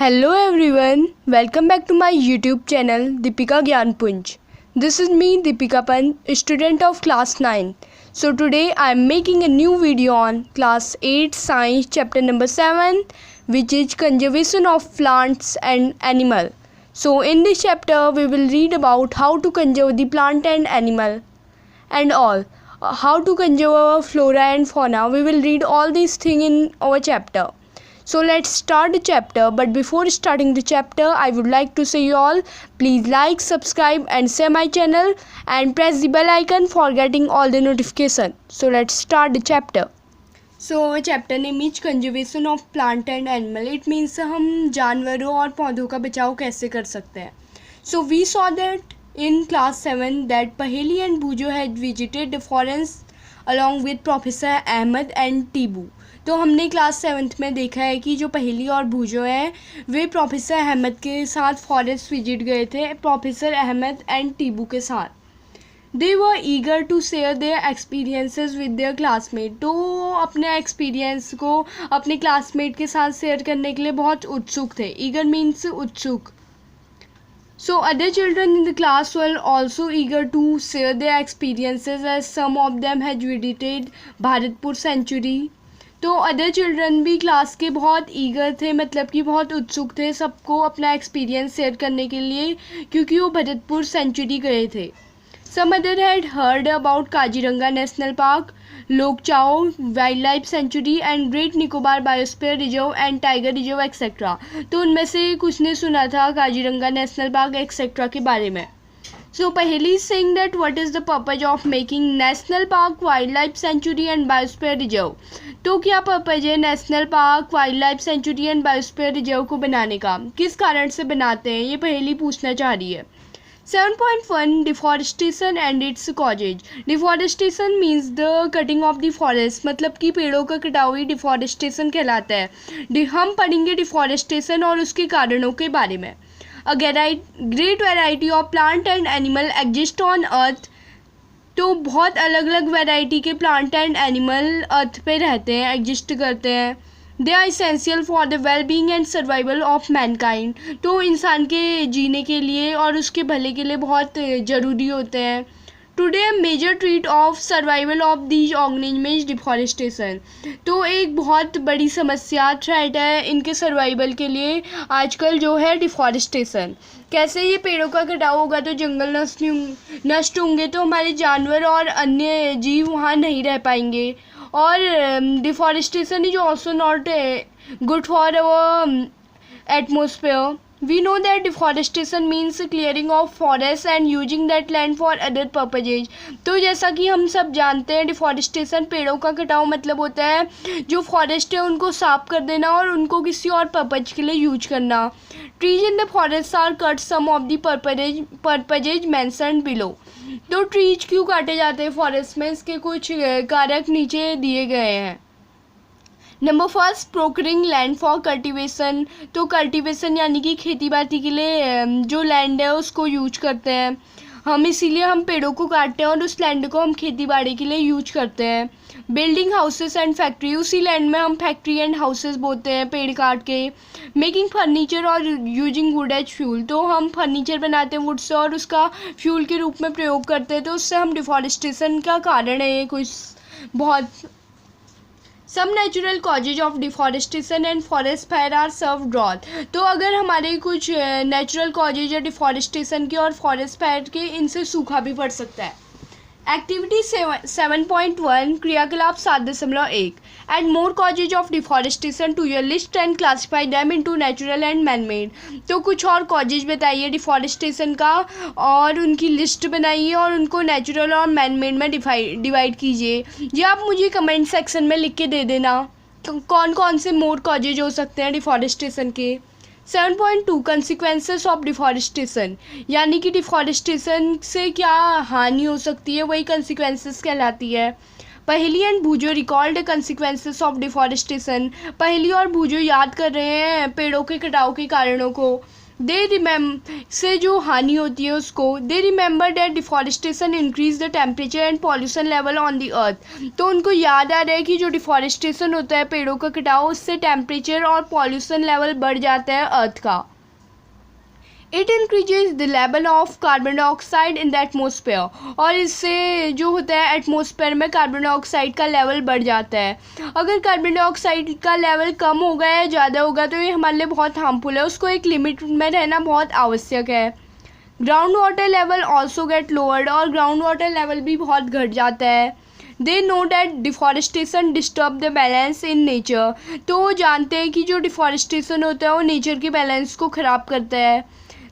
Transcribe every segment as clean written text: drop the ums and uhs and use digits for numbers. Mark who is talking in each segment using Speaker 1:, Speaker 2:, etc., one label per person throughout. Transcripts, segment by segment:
Speaker 1: Hello everyone, welcome back to my YouTube channel Deepika Gyanpunj. This is me Deepika Pant, student of class 9. So today I am making a new video on class 8 science chapter number 7, which is conservation of plants and animal. So in this chapter we will read about how to conserve the plant and animal and all. How to conserve our flora and fauna. We will read all these things in our chapter. So let's start the chapter, but before starting the chapter I would like to say you all, please like, subscribe and share my channel and press the bell icon for getting all the notification. So let's start the chapter. So our chapter name is conservation of plant and animal. It means हम जानवरों और पौधों का बचाव कैसे कर सकते हैं. So we saw that in class 7 that Paheli and Bhujo had visited the forest along with Professor Ahmed and Tibu. तो हमने क्लास 7th में देखा है कि जो पहेली और भूजो हैं वे प्रोफेसर अहमद के साथ फॉरेस्ट विजिट गए थे, प्रोफेसर अहमद एंड टीबू के साथ. They were eager to share their experiences with their classmate. तो अपने एक्सपीरियंस को अपने क्लासमेट के साथ शेयर करने के लिए बहुत उत्सुक थे. ईगर मीन्स उत्सुक. So other children in the class were also eager to share their experiences as some of them had visited Bharatpur Sanctuary. तो अदर चिल्ड्रन भी क्लास के बहुत ईगर थे, मतलब कि बहुत उत्सुक थे सबको अपना एक्सपीरियंस शेयर करने के लिए, क्योंकि वो भरतपुर सेंचुरी गए थे. Some other had heard about Kaziranga national park, Lokchao wild life sanctuary and great Nicobar biosphere reserve and tiger reserve etcetera. तो उनमें से कुछ ने सुना था काजीरंगा नेशनल पार्क एक्सेट्रा के बारे में. So Paheli is saying that what is the purpose of making national park, wildlife sanctuary and biosphere reserve. तो क्या पर्पज है national park, wild life sanctuary and biosphere reserve को बनाने का, किस कारण से बनाते हैं, ये पहेली पूछना चाह रही है. 7.1 deforestation and its causes. Deforestation means the cutting of the forest, मतलब कि पेड़ों का कटाव ही डिफॉरेस्टेशन कहलाता है. हम पढ़ेंगे डिफॉरेस्टेशन और उसके कारणों के बारे में. A great variety of plant and animal exist on earth. तो बहुत अलग अलग वैरायटी के प्लांट एंड एनिमल अर्थ पे रहते हैं, एग्जिस्ट करते हैं. They are essential for the well being and survival of mankind. तो इंसान के जीने के लिए और उसके भले के लिए बहुत ज़रूरी होते हैं. Today major threat of survival of these organism is deforestation. तो एक बहुत बड़ी समस्या थ्रेट है इनके सर्वाइवल के लिए आजकल जो है डिफॉरेस्टेशन. कैसे ये पेड़ों का कटाव होगा तो जंगल नष्ट होंगे, तो हमारे जानवर और अन्य जीव वहाँ नहीं रह पाएंगे. और deforestation is also not good for our atmosphere. We know that deforestation means clearing of forests and using that land for other purposes. तो जैसा कि हम सब जानते हैं डिफॉरेस्टेशन पेड़ों का कटाव मतलब होता है जो फॉरेस्ट है उनको साफ कर देना और उनको किसी और पर्पज के लिए यूज करना. Trees in the forest are cut some of the purposes mentioned below. तो ट्रीज क्यों काटे जाते हैं फॉरेस्ट में, इसके कुछ कारक नीचे दिए गए हैं. Number first, procuring land for cultivation. तो कल्टीवेशन यानी कि खेती बाड़ी के लिए जो लैंड है उसको यूज करते हैं हम, इसीलिए हम पेड़ों को काटते हैं और उस लैंड को हम खेती बाड़ी के लिए यूज करते हैं. Building houses and factory. उसी लैंड में हम फैक्ट्री एंड हाउसेस बोलते हैं पेड़ काट के. मेकिंग फर्नीचर और यूजिंग वुड एज फ्यूल. तो हम फर्नीचर बनाते हैं वुड से और उसका फ्यूल के रूप में प्रयोग करते हैं, तो उससे हम डिफॉरेस्टेशन का कारण है ये कुछ बहुत. Some natural causes of deforestation and forest fire are severe drought. तो अगर हमारे कुछ नेचुरल कॉजेज है डिफॉरेस्टेशन के और फॉरेस्ट फायर के, इनसे सूखा भी पड़ सकता है. एक्टिविटी 7.1 क्रियाकलाप 7.1. Add more causes of deforestation to your list and classify them into natural and man made. तो कुछ और कॉजेज बताइए डिफॉरेस्टेशन का और उनकी लिस्ट बनाइए और उनको नेचुरल और मैन मेड में डिवाइड कीजिए. ये आप मुझे कमेंट सेक्शन में लिख के दे देना कौन कौन से मोर कॉजेज हो सकते हैं डिफॉरेस्टेशन के. 7.2 कंसिक्वेंसेस ऑफ डिफॉरेस्टेशन. यानी कि डिफॉरेस्टेशन से क्या हानि हो सकती है, वही कंसिक्वेंसेस कहलाती है. पहेली and भूजो recalled consequences of deforestation. पहेली और भूजो याद कर रहे हैं पेड़ों के कटाव के कारणों को. दे से जो हानि होती है उसको, they remember that deforestation increase the temperature and pollution level on the earth. तो उनको याद आ रहा है कि जो डिफॉरेस्टेशन होता है, पेड़ों का कटाव, उससे टेम्परेचर और पॉल्यूशन लेवल बढ़ जाता है अर्थ का। It increases the level of carbon dioxide in the atmosphere, और इससे जो होता है एटमोसफेयर में कार्बन डाइऑक्साइड का लेवल बढ़ जाता है। अगर कार्बन डाइऑक्साइड का लेवल कम होगा या ज़्यादा होगा तो ये हमारे लिए बहुत हार्मफुल है, उसको एक लिमिट में रहना बहुत आवश्यक है। Ground water level also get lowered, और ग्राउंड वाटर लेवल भी बहुत घट जाता है। They know that deforestation disturb the balance in nature, तो वो जानते हैं कि जो डिफॉरेस्टेशन होता है वो नेचर के बैलेंस को ख़राब करता है।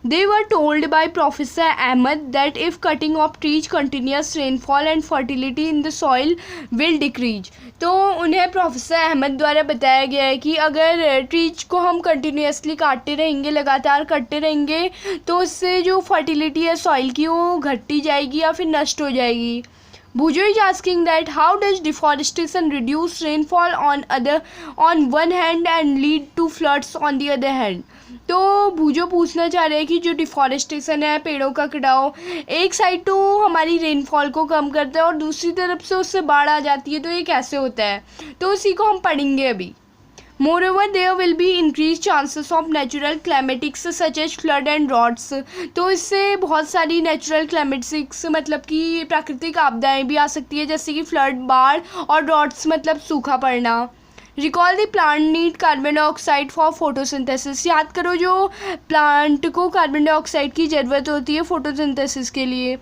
Speaker 1: They were told by Professor Ahmed that if cutting of trees, continuous rainfall and fertility in the soil will decrease। तो उन्हें प्रोफेसर अहमद द्वारा बताया गया है कि अगर ट्रीज को हम कंटिन्यूसली काटते रहेंगे, लगातार कटते रहेंगे, तो उससे जो फर्टिलिटी है सॉइल की वो घटती जाएगी या फिर नष्ट हो जाएगी। Bujo is asking that how does deforestation reduce rainfall on one hand and lead to floods on the other hand। तो भूजो पूछना चाह रहे हैं कि जो डिफॉरेस्टेशन है, पेड़ों का कटाव, एक साइड तो हमारी रेनफॉल को कम करता है और दूसरी तरफ से उससे बाढ़ आ जाती है, तो ये कैसे होता है। तो उसी को हम पढ़ेंगे अभी। Moreover, there will be increased chances of natural climatics such as flood and droughts। तो इससे बहुत सारी नेचुरल क्लाइमेटिक्स मतलब कि प्राकृतिक आपदाएं भी आ सकती है, जैसे कि फ्लड, बाढ़, और ड्रॉट्स मतलब सूखा पड़ना। Recall the plant need carbon dioxide for photosynthesis. याद करो जो प्लांट को कार्बन डाइऑक्साइड की ज़रूरत होती है फोटोसिंथेसिस के लिए।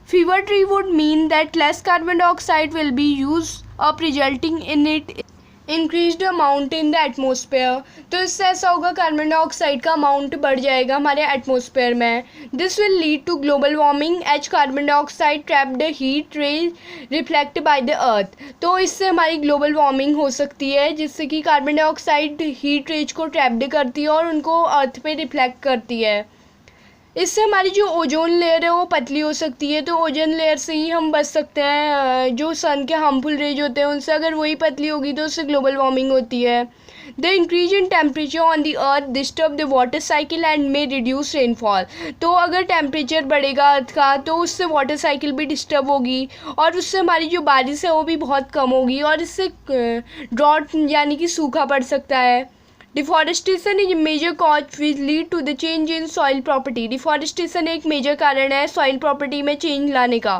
Speaker 1: Fever tree would mean that less carbon dioxide will be use up resulting in it increase the amount in the atmosphere. तो इससे ऐसा होगा कार्बन डाइऑक्साइड का अमाउंट बढ़ जाएगा हमारे एटमोसफेयर में। This will lead to global warming as carbon dioxide trapped heat rays reflect by the earth. तो इससे हमारी ग्लोबल वार्मिंग हो सकती है, जिससे कि कार्बन डाइऑक्साइड हीट रेज को ट्रैप्ड करती है और उनको अर्थ पे रिफ्लेक्ट करती है। इससे हमारी जो ओजोन लेयर है वो पतली हो सकती है, तो ओजोन लेयर से ही हम बच सकते हैं। जो सन के हार्मफुल रेज होते हैं उनसे अगर वही पतली होगी तो उससे ग्लोबल वार्मिंग होती है। The increase in temperature on the earth disturb the water cycle and may reduce rainfall. तो अगर टेम्परेचर बढ़ेगा अर्थ का तो उससे वाटर साइकिल भी डिस्टर्ब होगी और उससे हमारी जो बारिश है वो भी बहुत कम होगी, और इससे ड्रॉट यानी कि सूखा पड़ सकता है। Deforestation is major cause which lead to the change in soil property. Deforestation एक मेजर कारण है सॉइल प्रॉपर्टी में चेंज लाने का।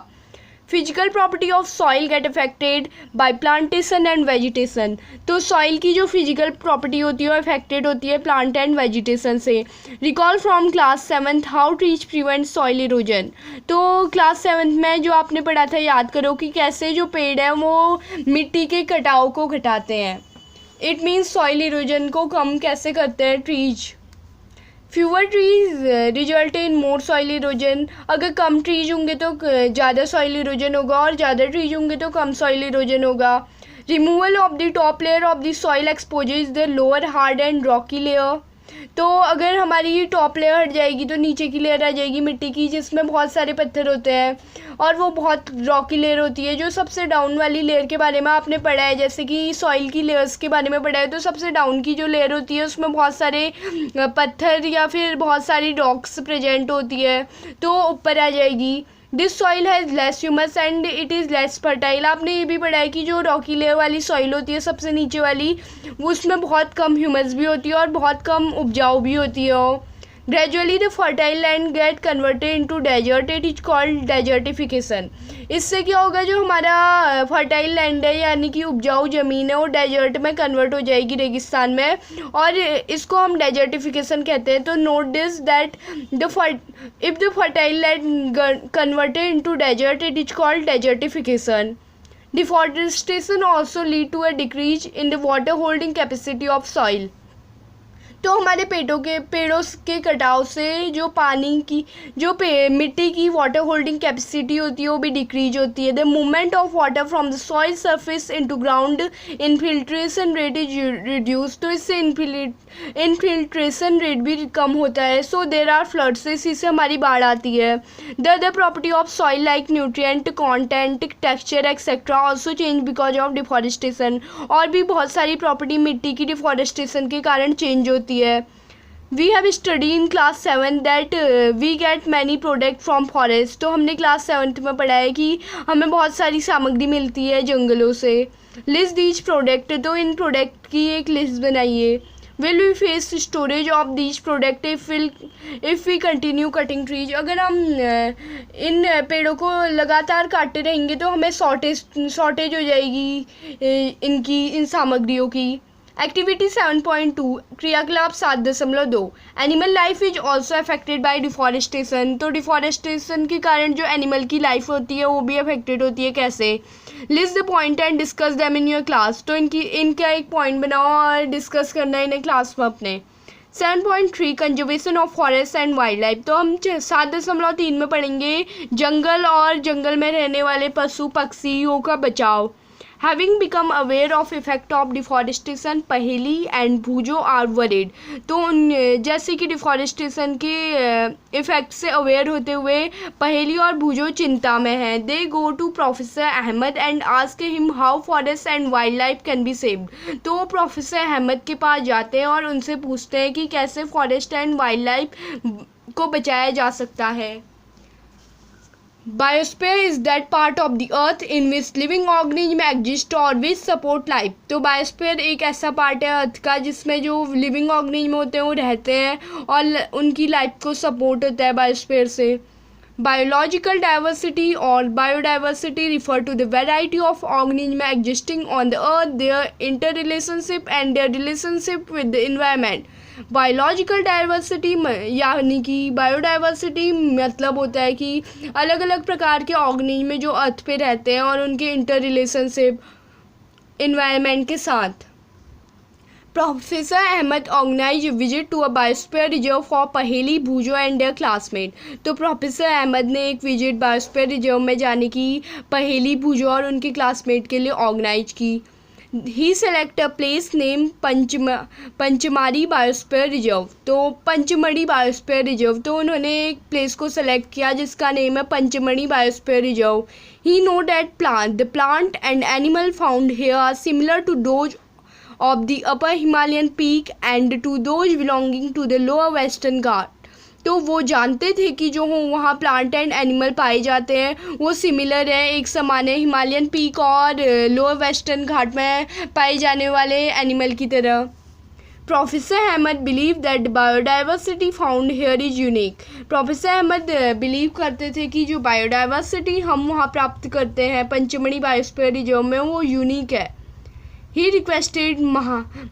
Speaker 1: Physical property of soil get affected by plantation and vegetation. तो सॉइल की जो फिजिकल प्रॉपर्टी होती है वो अफेक्टेड होती है प्लांट एंड वेजिटेशन से। Recall from class 7th how trees prevent soil erosion. तो क्लास 7th में जो आपने पढ़ा था याद करो कि कैसे जो पेड़ है वो मिट्टी के कटाव को घटाते हैं। इट मीन्स सॉइल इरोजन को कम कैसे करते हैं trees. Fewer trees result in more soil erosion. अगर कम ट्रीज होंगे तो ज़्यादा सॉइल इरोजन होगा और ज़्यादा ट्रीज होंगे तो कम सॉइल इरोजन होगा। Removal of the top layer of the soil exposes the lower hard and Rocky layer. तो अगर हमारी टॉप लेयर हट जाएगी तो नीचे की लेयर आ जाएगी मिट्टी की, जिसमें बहुत सारे पत्थर होते हैं और वो बहुत रॉकी लेयर होती है। जो सबसे डाउन वाली लेयर के बारे में आपने पढ़ा है, जैसे कि सॉइल की लेयर्स के बारे में पढ़ा है, तो सबसे डाउन की जो लेयर होती है उसमें बहुत सारे पत्थर या फिर बहुत सारी रॉक्स प्रेजेंट होती है, तो ऊपर आ जाएगी। This soil has less humus and it is less fertile. आपने ये भी पढ़ा है कि जो रॉकी लेयर वाली सॉइल होती है सबसे नीचे वाली, वो उसमें बहुत कम ह्यूमस भी होती है और बहुत कम उपजाऊ भी होती है। Gradually the fertile land get converted into desert, it is called desertification. इससे क्या होगा, जो हमारा फर्टाइल लैंड है यानी कि उपजाऊ ज़मीन है वो डेजर्ट में कन्वर्ट हो जाएगी, रेगिस्तान में, और इसको हम डेजर्टिफिकेशन कहते हैं। तो note this that if the fertile land converted into desert it is called desertification. Deforestation also lead to a decrease in the water holding capacity of soil. तो हमारे पेड़ों के कटाव से जो पानी की मिट्टी की वाटर होल्डिंग कैपेसिटी होती है वो भी डिक्रीज होती है। The movement of water from the soil surface into ground infiltration rate is reduce. तो इससे इनफिल्ट्रेशन रेट भी कम होता है। सो देर आर फ्लड्स, इसी से हमारी बाढ़ आती है। The other property of soil like nutrient content texture etcetera also change because of deforestation. और भी बहुत सारी प्रॉपर्टी मिट्टी की डिफॉरेस्टेशन के कारण चेंज होती है। We have study in class 7 that we get many product from forest. तो हमने क्लास 7th में पढ़ा है कि हमें बहुत सारी सामग्री मिलती है जंगलों से। लिस्ट दीज प्रोडक्ट, तो इन प्रोडक्ट की एक लिस्ट बनाइए। Will we face shortage of these product if we continue cutting trees. अगर हम इन पेड़ों को लगातार काटते रहेंगे तो हमें शॉर्टेज हो जाएगी इन सामग्रियों की। एक्टिविटी 7.2 क्रियाकलाप 7.2 animal life is also affected by deforestation. तो डिफॉरेस्टेशन के कारण जो एनिमल की लाइफ होती है वो भी अफेक्टेड होती है। कैसे? List the point and discuss them in your class. तो इनका एक पॉइंट बनाओ और डिस्कस करना है इन्हें क्लास में अपने। 7.3 conservation of forest and wild life. तो हम 7.3 में पढ़ेंगे जंगल और जंगल में रहने वाले पशु पक्षियों का बचाव। Having become aware of effect of deforestation, पहेली एंड भूजो आर वरीड। तो जैसे कि डिफॉरेस्टेशन के इफ़ेक्ट से अवेयर होते हुए पहेली और भूजो चिंता में हैं। They go to professor Ahmad and ask him how forest and wild life can be saved. तो वो प्रोफेसर अहमद के पास जाते हैं और उनसे पूछते हैं कि कैसे फॉरेस्ट एंड वाइल्ड लाइफ को बचाया जा सकता है। Biosphere is that part of the earth in which living organism exist और विच सपोर्ट लाइफ। तो बायोस्फीयर एक ऐसा पार्ट है अर्थ का जिसमें जो लिविंग ऑर्गेनिज्म होते हैं वो रहते हैं और उनकी लाइफ को सपोर्ट होता है बायोस्फीयर से। बायोलॉजिकल डाइवर्सिटी और biodiversity refer to the variety of organism existing on the earth, their inter relationship and their relationship with the environment. Biological diversity यानी कि बायोडाइवर्सिटी मतलब होता है कि अलग अलग प्रकार के ऑर्गेनिज्म में जो अर्थ पे रहते हैं और उनके इंटर रिलेशनशिप इन्वायरमेंट के साथ। Professor Ahmad organise visit to a biosphere reserve for Paheli Boojho and their classmate. तो प्रोफेसर अहमद ने एक विजिट बायोस्फीयर रिजर्व में जाने की पहेली भूजो और उनके क्लासमेट के लिए ऑर्गेनाइज की। He select a place name Pachmarhi biosphere reserve. तो पंचमढ़ी बायोस्फीयर रिजर्व, तो उन्होंने एक प्लेस को सेलेक्ट किया जिसका नेम है Pachmarhi biosphere reserve. He know that the plant and animal found here are similar to those of the upper Himalayan peak and to those belonging to the lower western Ghat। तो वो जानते थे कि जो वहाँ प्लांट एंड एनिमल पाए जाते हैं वो सिमिलर है, एक समान है हिमालयन पीक और लोअर वेस्टर्न घाट में पाए जाने वाले एनिमल की तरह। Professor Ahmad believe that biodiversity found here is unique. Professor Ahmad believe करते थे कि जो बायोडाइवर्सिटी हम वहाँ प्राप्त करते हैं पंचमढ़ी बायोस्फीयर रिजर्व में वो यूनिक है। He requested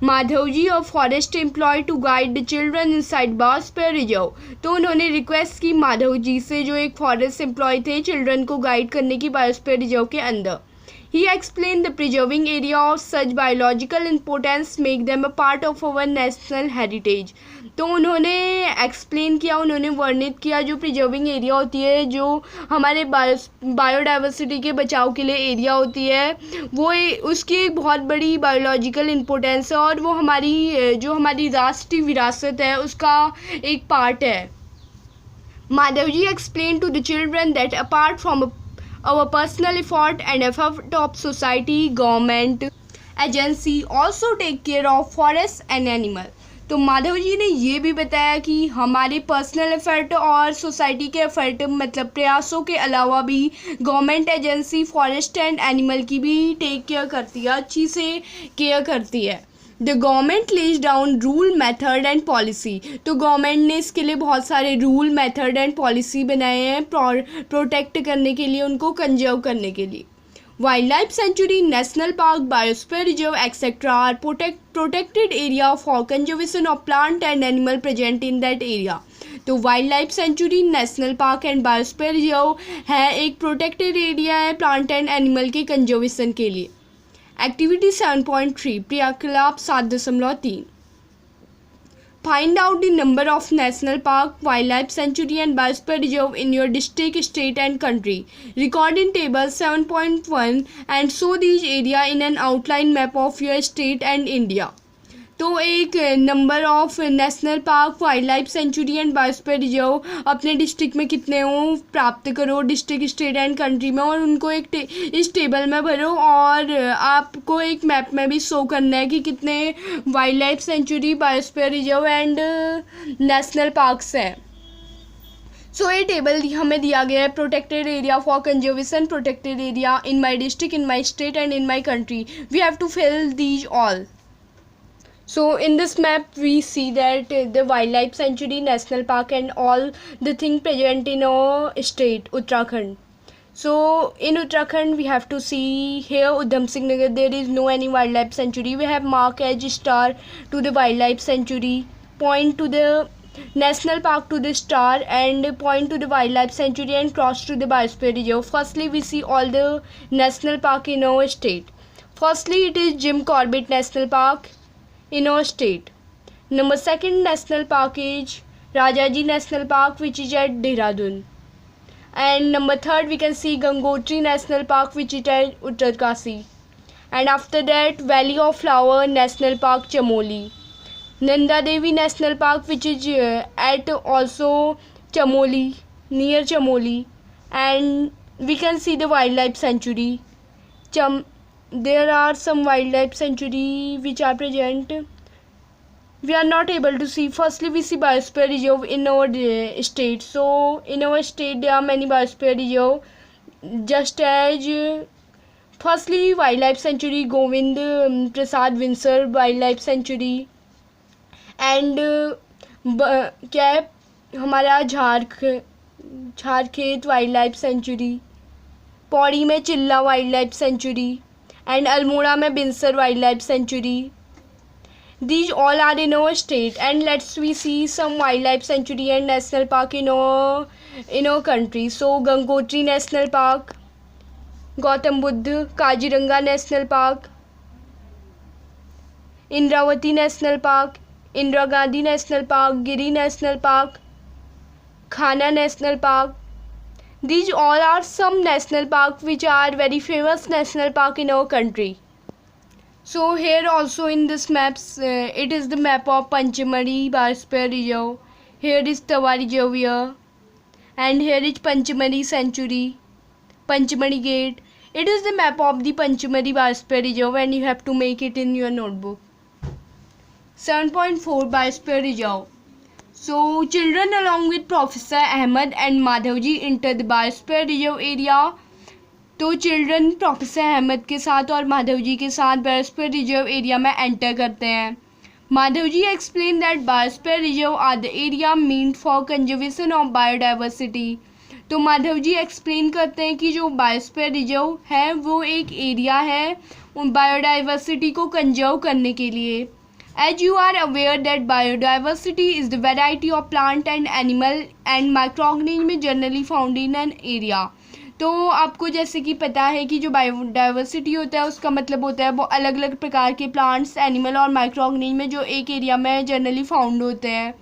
Speaker 1: माधवजी और forest employee to guide the children inside biosphere reserve. तो उन्होंने रिक्वेस्ट की माधवजी से जो एक फॉरेस्ट एम्प्लॉय थे चिल्ड्रन को गाइड करने की बायोस्फीयर रिजर्व के अंदर। He explained the preserving area of such biological importance make them a part of our national heritage। तो उन्होंने एक्सप्लेन किया, उन्होंने वर्णित किया जो प्रिजर्विंग एरिया होती है, जो हमारे बायोडाइवर्सिटी के बचाव के लिए एरिया होती है, वो उसकी एक बहुत बड़ी बायोलॉजिकल इम्पोर्टेंस है और वो जो हमारी राष्ट्रीय विरासत है उसका एक पार्ट है। Madhavji explained to the children that apart from our personal effort and effort of society, government agency also take care of forests and animal। तो माधव जी ने ये भी बताया कि हमारे पर्सनल एफर्ट और सोसाइटी के एफर्ट मतलब प्रयासों के अलावा भी government agency forest and animal की भी टेक केयर करती है, अच्छी से केयर करती है। The government lays down rule method and policy. तो गवर्नमेंट ने इसके लिए बहुत सारे रूल मेथड एंड पॉलिसी बनाए हैं प्रोटेक्ट करने के लिए, उनको कंजर्व करने के लिए। Wild life sanctuary, national park, biosphere reserve etcetera are protected area for conservation of plant and animal present in that area. तो wild life sanctuary, national park and biosphere reserve है एक प्रोटेक्टेड एरिया है plant and animal के conservation के लिए। Activity 7.3 क्रियाकलाप 7.3 find out the number of national park, wild life sanctuary and biosphere reserve in your district, state and country. Record in table 7.1 and show these area in an outline map of your state and India. तो एक number of national park, wild life sanctuary and biosphere reserve अपने district में कितने हों प्राप्त करो district, state and country में, और उनको एक इस टेबल में भरो और आपको एक मैप में भी शो करना है कि कितने wild life sanctuary, biosphere reserve and national parks हैं। सो ये टेबल हमें दिया गया है, protected area for conservation, protected area in my district, in my state and in my country. We have to fill these all. So in this map we see that the wildlife sanctuary, national park and all the thing present in our state Uttarakhand. So in Uttarakhand we have to see here Udham Singh Nagar there is no any wildlife sanctuary. We have mark as star to the wildlife sanctuary, point to the national park to the star and point to the wildlife sanctuary and cross to the biosphere reserve. Firstly we see all the national park in our state. Firstly it is Jim Corbett National Park in our state. Number second national park is Rajaji National Park which is at Dehradun. And number third we can see Gangotri National Park which is at Uttarkasi. And after that Valley of Flower National Park Chamoli. Nanda Devi National Park which is at also Chamoli, near Chamoli. And we can see the wildlife sanctuary. There are some wildlife sanctuary which are present. We are not able to see. Firstly we see biosphere reserve in our state. So in our state there are many biosphere reserve, just as firstly wildlife sanctuary Govind Prasad Vinsar wildlife sanctuary and क्या है हमारा Jharkhet wild life sanctuary, Pauri में Chilla wild life sanctuary and Almora में Binsar wild life sanctuary. These all are in our state. And let's we see some wildlife sanctuary and national park in our country. So Gangotri National Park, Gautam Buddha, Kaziranga National Park, Indravati National Park, Indira Gandhi National Park, Giri National Park, Khana National Park. These all are some national parks which are very famous national park in our country. So here also in this maps, it is the map of Panchamari Biosphere Reserve. Here is Tawa Reserve here, and here is Panchamari Sanctuary, Panchamari Gate. It is the map of the Panchamari Biosphere Reserve and you have to make it in your notebook. 7.4 Biosphere Reserve. So children along with Professor Ahmed and Madhavji enter the Biosphere Reserve area. तो children professor Ahmad के साथ और माधव जी के साथ biosphere reserve area में enter करते हैं. Madhav ji explain that biosphere reserve are the area meant for conservation of biodiversity. तो माधव जी एक्सप्लेन करते हैं कि जो बायोस्फीयर रिजर्व है वो एक एरिया है बायोडाइवर्सिटी को कंजर्व करने के लिए. As you are aware that biodiversity is the variety of plant and animal and microorganisms generally found in an area. तो आपको जैसे कि पता है कि जो बायोडाइवर्सिटी होता है उसका मतलब होता है वो अलग अलग प्रकार के प्लांट्स, एनिमल और माइक्रो ऑर्गेनिज्म जो एक एरिया में जनरली फाउंड होते हैं.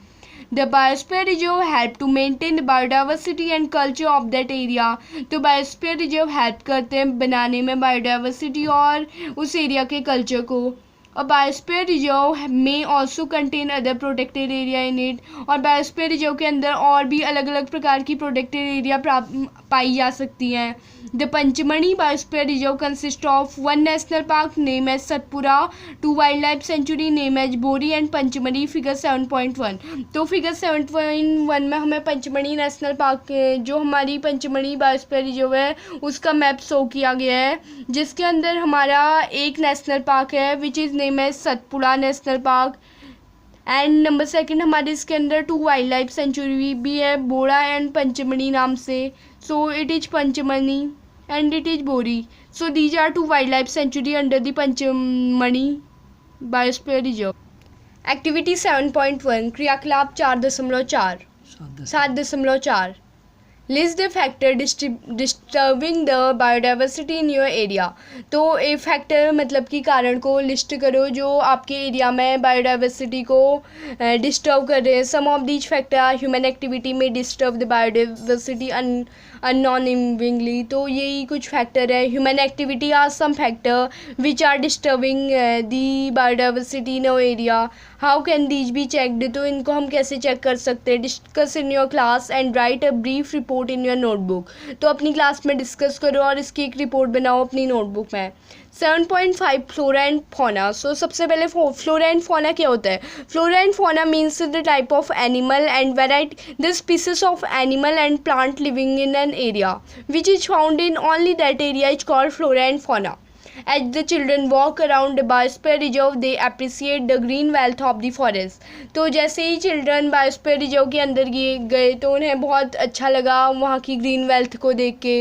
Speaker 1: The biosphere reserve help to maintain the biodiversity and culture of that area. तो बायोस्फीयर रिजर्व हेल्प करते हैं बनाने में बायोडाइवर्सिटी और उस एरिया के कल्चर को. और बायोस्फीयर रिजर्व में also contain other protected area in it. और बायोस्फीयर रिजर्व के अंदर और भी अलग अलग प्रकार की प्रोटेक्टेड एरिया पाई जा सकती हैं. The Pachmarhi biosphere reserve consist of one national park name as Satpura, 2 wild life sanctuary name as Bori and Pachmarhi. Figure 7.1. तो फिगर 7.1 में हमें पंचमढ़ी नेशनल पार्क जो हमारी पंचमढ़ी बायोस्फीयर रिजर्व है उसका मैप शो किया गया है, जिसके अंदर हमारा एक नेशनल पार्क है which is name as Satpura national park. And number second हमारे इसके अंदर 2 वाइल्ड लाइफ सेंचुरी भी है, बोरा एंड पंचमढ़ी नाम से. So it is Pachmarhi and it is Bori. So these are 2 wild life sanctuary under the Pachmarhi biosphere reserve. Activity 7.1 क्रियाकलाप 4.4. List the factor disturbing the biodiversity in your area. तो a factor मतलब कि कारण को लिस्ट करो जो आपके एरिया में बायोडाइवर्सिटी को डिस्टर्ब कर रहे हैं। Some of these factor human activity में डिस्टर्ब द बायोडाइवर्सिटी अननोइंगली। तो यही कुछ फैक्टर है। Human activity are some factor which are disturbing the biodiversity in your area. How can these be checked? तो इनको हम कैसे चेक कर सकते हैं? Discuss in your class and write a brief report in your notebook. तो अपनी class में डिस्कस करो और इसकी एक रिपोर्ट बनाओ अपनी नोटबुक में। 7.5 फ्लोरा एंड फौना। सो सबसे पहले फ्लोरा एंड फौना क्या होता है? Flora and fauna means the type of animal and variety the species of animal and plant living in an area which is found in only that area is called flora and fauna. As the children walk around the biosphere reserve, they appreciate the green wealth of the forest. तो जैसे ही children biosphere reserve के अंदर गए तो उन्हें बहुत अच्छा लगा वहाँ की ग्रीन वेल्थ को देख के.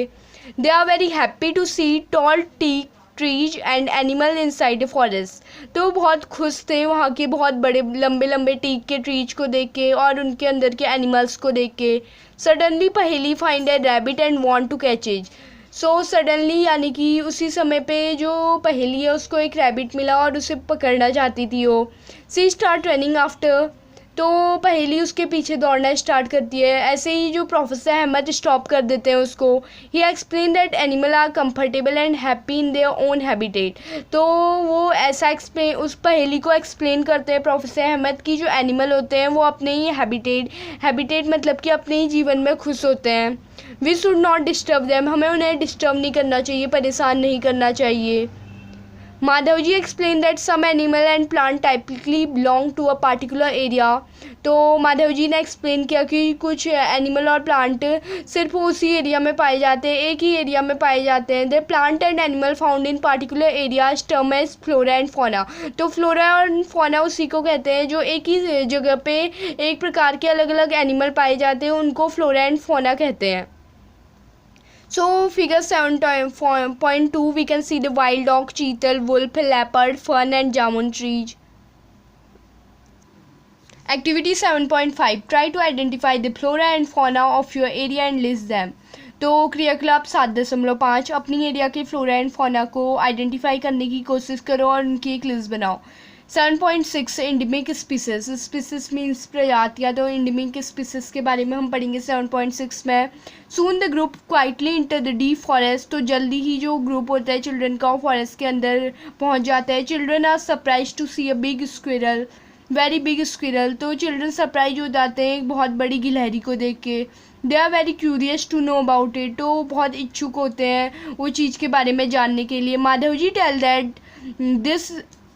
Speaker 1: They are very happy to see tall teak trees and animal inside the forest. तो बहुत खुश थे वहाँ के बहुत बड़े लंबे लंबे टीक के ट्रीज को देख के और उनके अंदर के एनिमल्स को देख के. Suddenly Paheli find a rabbit and want to catch it. So suddenly यानी कि उसी समय पे जो पहेली है उसको एक रैबिट मिला और उसे पकड़ना चाहती थी वो. सी स्टार्ट रनिंग आफ्टर. तो पहेली उसके पीछे दौड़ना स्टार्ट करती है. ऐसे ही जो प्रोफेसर अहमद स्टॉप कर देते हैं उसको. He explain that animal are comfortable and happy in their own habitat. तो वो ऐसा एक्सप्लेन उस पहेली को एक्सप्लेन करते हैं प्रोफेसर अहमद की जो एनिमल होते हैं वो अपने ही हैबिटेट मतलब कि अपने ही जीवन में खुश होते हैं. We should not disturb them. हमें उन्हें डिस्टर्ब नहीं करना चाहिए, परेशान नहीं करना चाहिए. Madhavji explain that some animal and plant typically belong to a particular area. तो माधवजी ने एक्सप्लेन किया कि कुछ एनिमल और प्लांट सिर्फ उसी एरिया में पाए जाते हैं, एक ही एरिया में पाए जाते हैं. The plant and animal found in particular areas term as flora and fauna. तो फ्लोरा और फौना उसी को कहते हैं जो एक ही जगह पे एक प्रकार के अलग अलग एनिमल पाए जाते हैं, उनको फ्लोरा एंड फौना कहते हैं. So figure 7.2 we can see the wild dog, cheetal, wolf, leopard, fern and jamun trees. Activity 7.5 try to identify the flora and fauna of your area and list them. तो क्रियाकलाप 7.5 अपनी area के flora and fauna को identify करने की कोशिश करो और उनकी एक लिस्ट बनाओ. 7.6 इंडेमिक स्पीसीज. स्पीसीज मीन्स प्रजातियाँ. तो इंडेमिक स्पीसीज के बारे में हम पढ़ेंगे 7.6 में. Soon the group quietly enter the deep forest. तो जल्दी ही जो ग्रुप होता है चिल्ड्रन का फॉरेस्ट के अंदर पहुंच जाता है. Children are surprise to see a big squirrel, very big squirrel. तो चिल्ड्रन सरप्राइज हो जाते हैं एक बहुत बड़ी गिलहरी को देख के. They are very curious to know about it. तो बहुत इच्छुक होते हैं वो चीज़ के बारे में जानने के लिए. Madhavji tell that this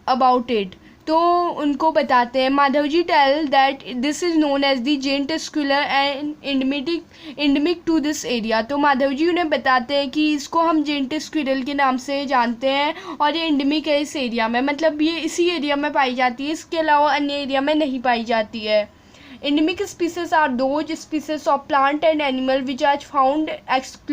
Speaker 1: about it. तो उनको बताते हैं. Madhavji tell that this is known as the giant squirrel and endemic to this area. तो माधवजी उन्हें बताते हैं कि इसको हम जेंट स्क्विरल के नाम से जानते हैं और ये इंडेमिक है इस एरिया में, मतलब ये इसी एरिया में पाई जाती है, इसके अलावा अन्य एरिया में नहीं पाई जाती है. Endemic species are those species of plant and animal which are found